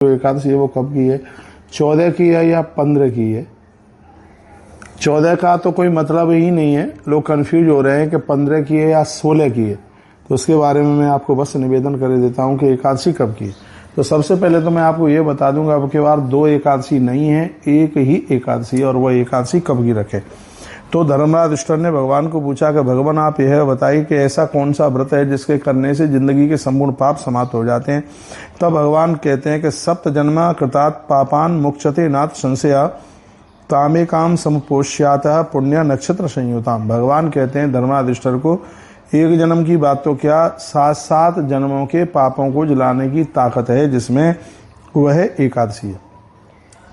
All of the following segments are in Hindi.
जो एकादशी है वो कब की है, 14 की है या 15 की है। 14 का तो कोई मतलब ही नहीं है, लोग कंफ्यूज हो रहे हैं कि 15 की है या 16 की है। तो उसके बारे में मैं आपको बस निवेदन कर देता हूं कि एकादशी कब की है। तो सबसे पहले तो मैं आपको ये बता दूंगा, अब की बार 2 एकादशी नहीं है, एक ही एकादशी, और वह एकादशी कब की रखे। तो धर्मराज युधिष्ठिर ने भगवान को पूछा कि भगवान आप यह बताइए कि ऐसा कौन सा व्रत है जिसके करने से जिंदगी के संपूर्ण पाप समाप्त हो जाते हैं। तब भगवान कहते हैं कि सप्त जन्म कृतात् पापान मुक्ष्यते नाथ संशया तामे काम समपोष्यातः पुण्य नक्षत्र संयुताम। भगवान कहते हैं धर्मराज युधिष्ठिर को, एक जन्म की बात तो क्या, 7 जन्मों के पापों को जलाने की ताकत है जिसमें वह एकादशी है।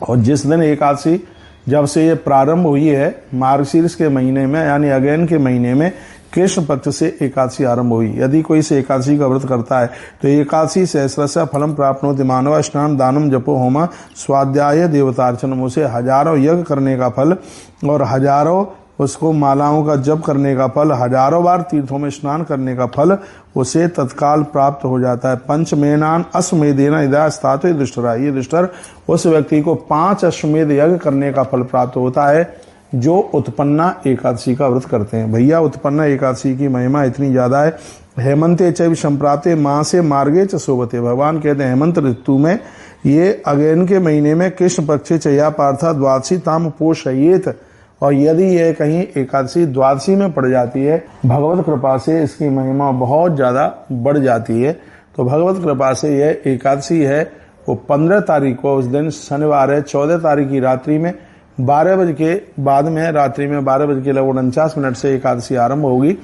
और जिस दिन एकादशी जब से ये प्रारंभ हुई है मार्गशीर्ष के महीने में, यानी अगैन के महीने में कृष्ण पक्ष से एकादशी आरंभ हुई। यदि कोई इस एकादशी का व्रत करता है तो एकादशी सहस्रस्य फलम प्राप्नोति मानव स्नान दानम जपो होम स्वाध्याय देवतार्चनम, उसे हजारों यज्ञ करने का फल और हजारों उसको मालाओं का जप करने का फल, हजारों बार तीर्थों में स्नान करने का फल उसे तत्काल प्राप्त हो जाता है। पंचमेनान अश्वमेधेन यदा स्थातो युधिष्ठिर, ये युधिष्ठिर उस व्यक्ति को 5 अश्वमेध यज्ञ करने का फल प्राप्त होता है जो उत्पन्ना एकादशी का व्रत करते हैं। भैया उत्पन्ना एकादशी की महिमा इतनी ज्यादा है। हेमंते चैव संप्राप्ते मां से मार्गे च शोभते, भगवान कहते हैं हेमंत ऋतु में ये अगैन के महीने में कृष्ण पक्षे चया पार्था द्वादशी ताम पोषयेत, और यदि यह कहीं एकादशी द्वादशी में पड़ जाती है भगवत कृपा से इसकी महिमा बहुत ज्यादा बढ़ जाती है। तो भगवत कृपा से यह एकादशी है वो 15 तारीख को, उस दिन शनिवार है, 14 तारीख की रात्रि में 12 बजे के बाद में, रात्रि में 12 बजे के लगभग 49 से एकादशी आरंभ होगी।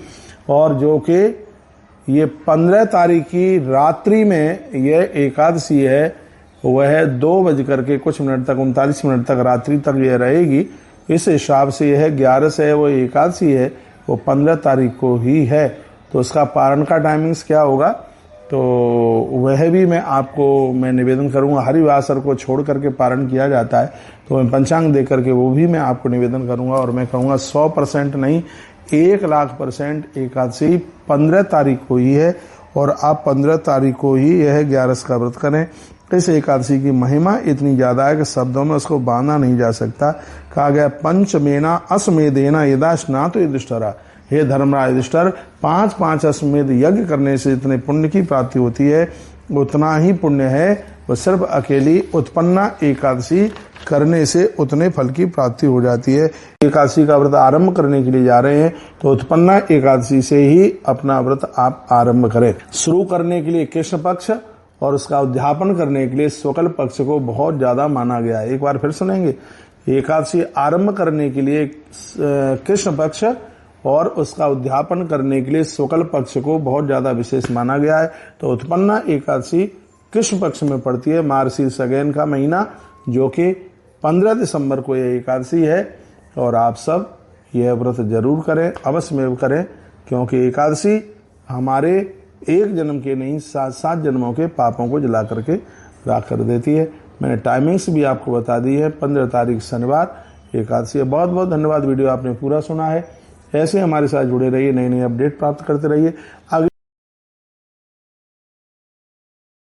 और जो कि ये 15 तारीख की रात्रि में यह एकादशी है वह 2 बजकर के कुछ मिनट तक 39 मिनट तक रात्रि तक यह रहेगी। इस हिसाब से यह 11 से वो एकादशी है वो 15 तारीख को ही है। तो उसका पारण का टाइमिंग्स क्या होगा तो वह भी मैं निवेदन करूंगा। हरिवासर को छोड़ करके पारण किया जाता है तो मैं पंचांग दे करके वो भी मैं आपको निवेदन करूंगा। और मैं कहूंगा 100% नहीं 1,00,000% एकादशी 15 तारीख को ही है, और आप 15 तारीख को ही यह 11 का व्रत करें। इस एकादशी की महिमा इतनी ज्यादा है कि शब्दों में उसको बांधा नहीं जा सकता। कहा गया पंचमेना अश्वमेधेन यदा स्नातो युधिष्ठिर, हे धर्मराज युधिष्ठिर 5 अश्वमेध यज्ञ करने से जितने पुण्य की प्राप्ति होती है उतना ही पुण्य है वो सिर्फ अकेली उत्पन्ना एकादशी करने से उतने फल की प्राप्ति हो जाती है। एकादशी का व्रत आरंभ करने के लिए जा रहे हैं तो उत्पन्ना एकादशी से ही अपना व्रत आप आरंभ करें। शुरू करने के लिए कृष्ण पक्ष और उसका उद्यापन करने के लिए शुक्ल पक्ष को बहुत ज्यादा माना गया है। एक बार फिर सुनेंगे, एकादशी आरंभ करने के लिए कृष्ण पक्ष और उसका उद्यापन करने के लिए शुक्ल पक्ष को बहुत ज्यादा विशेष माना गया है। तो उत्पन्ना एकादशी कृष्ण पक्ष में पड़ती है, मार्गशीर्ष अगैन का महीना, जो कि 15 दिसंबर को यह एकादशी है। और आप सब यह व्रत जरूर करें, अवश्य में करें, क्योंकि एकादशी हमारे एक जन्म के नहीं 7 जन्मों के पापों को जला करके राख कर देती है। मैंने टाइमिंग्स भी आपको बता दी है। 15 तारीख शनिवार एकादशी है। बहुत बहुत धन्यवाद, वीडियो आपने पूरा सुना है। ऐसे हमारे साथ जुड़े रहिए, नई नई अपडेट प्राप्त करते रहिए। आगे